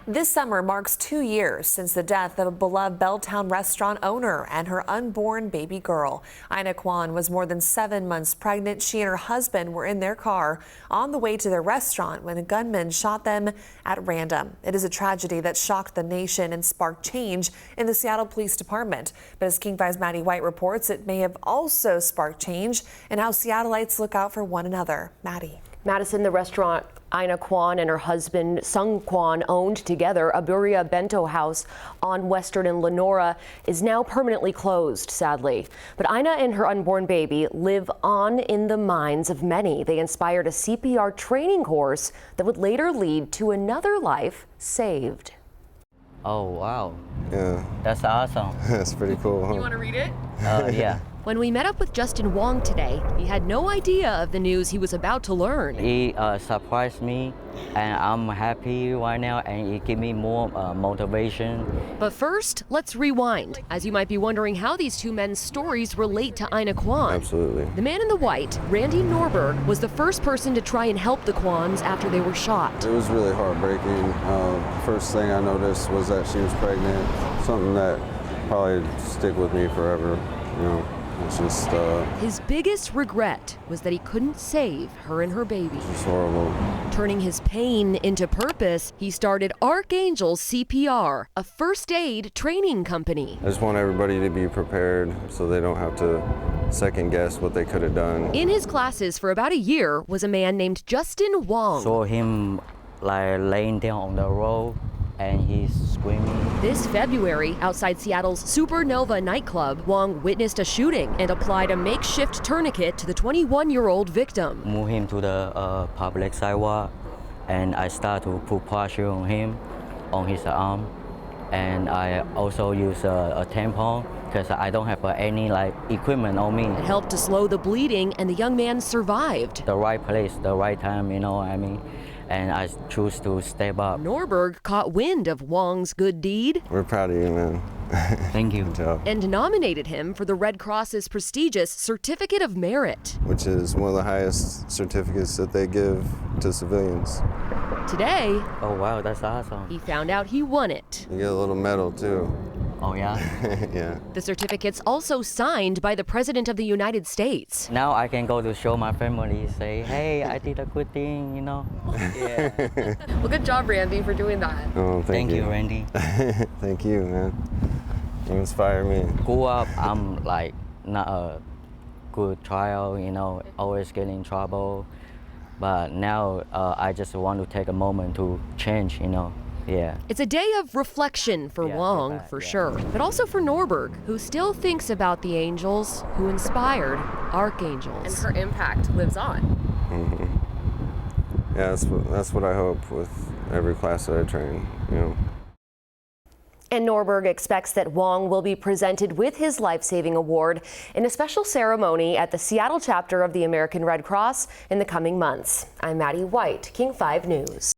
This summer marks 2 years since the death of a beloved Belltown restaurant owner and her unborn baby girl. Ina Kwon was more than 7 months pregnant. She and her husband were in their car on the way to their restaurant when a gunman shot them at random. It is a tragedy that shocked the nation and sparked change in the Seattle Police Department. But as King 5's Maddie White reports, it may have also sparked change in how Seattleites look out for one another. Maddie. Madison, the restaurant Ina Kwon and her husband Sung Kwon owned together, a Burya Bento House on Western and Lenora, is now permanently closed, sadly. But Ina and her unborn baby live on in the minds of many. They inspired a CPR training course that would later lead to another life saved. Oh, wow. Yeah. That's awesome. That's pretty cool, huh? You want to read it? Yeah. When we met up with Justin Wong today, he had no idea of the news he was about to learn. It surprised me, and I'm happy right now, and it gave me more motivation. But first, let's rewind, as you might be wondering how these two men's stories relate to Ina Kwon. Absolutely. The man in the white, Randy Norberg, was the first person to try and help the Kwons after they were shot. It was really heartbreaking. First thing I noticed was that she was pregnant, something that probably stick with me forever, you know. It's just, His biggest regret was that he couldn't save her and her baby. it's horrible. Turning his pain into purpose, he started Archangel CPR, a first aid training company. I just want everybody to be prepared so they don't have to second guess what they could have done. In his classes for about a year was a man named Justin Wong. Saw him like laying down on the road, and he's screaming. This February, outside Seattle's Supernova nightclub, Wong witnessed a shooting and applied a makeshift tourniquet to the 21-year-old victim. Move him to the public sidewalk, and I start to put pressure on him, on his arm, and I also use a tampon because I don't have any equipment on me. It helped to slow the bleeding, and the young man survived. The right place, the right time, you know what I mean? And I choose to step up. Norberg caught wind of Wong's good deed. We're proud of you, man. Thank you. Good job. And nominated him for the Red Cross's prestigious Certificate of Merit. Which is one of the highest certificates that they give to civilians. Today, Oh, wow, that's awesome. he found out he won it. You get a little medal, too. Oh, yeah? Yeah. The certificate's also signed by the President of the United States. Now I can go to show my family, say, hey, I did a good thing, you know? Yeah. Well, good job, Randy, for doing that. Oh, Thank you, Randy. Thank you, man. You inspire me. Grew up, I'm not a good child, you know, always get in trouble. But now I just want to take a moment to change, you know. Yeah. It's a day of reflection for Wong, for sure, but also for Norberg, who still thinks about the angels who inspired archangels. And her impact lives on. Mm-hmm. Yeah, that's what I hope with every class that I train, you know. And Norberg expects that Wong will be presented with his life-saving award in a special ceremony at the Seattle chapter of the American Red Cross in the coming months. I'm Maddie White, King 5 News.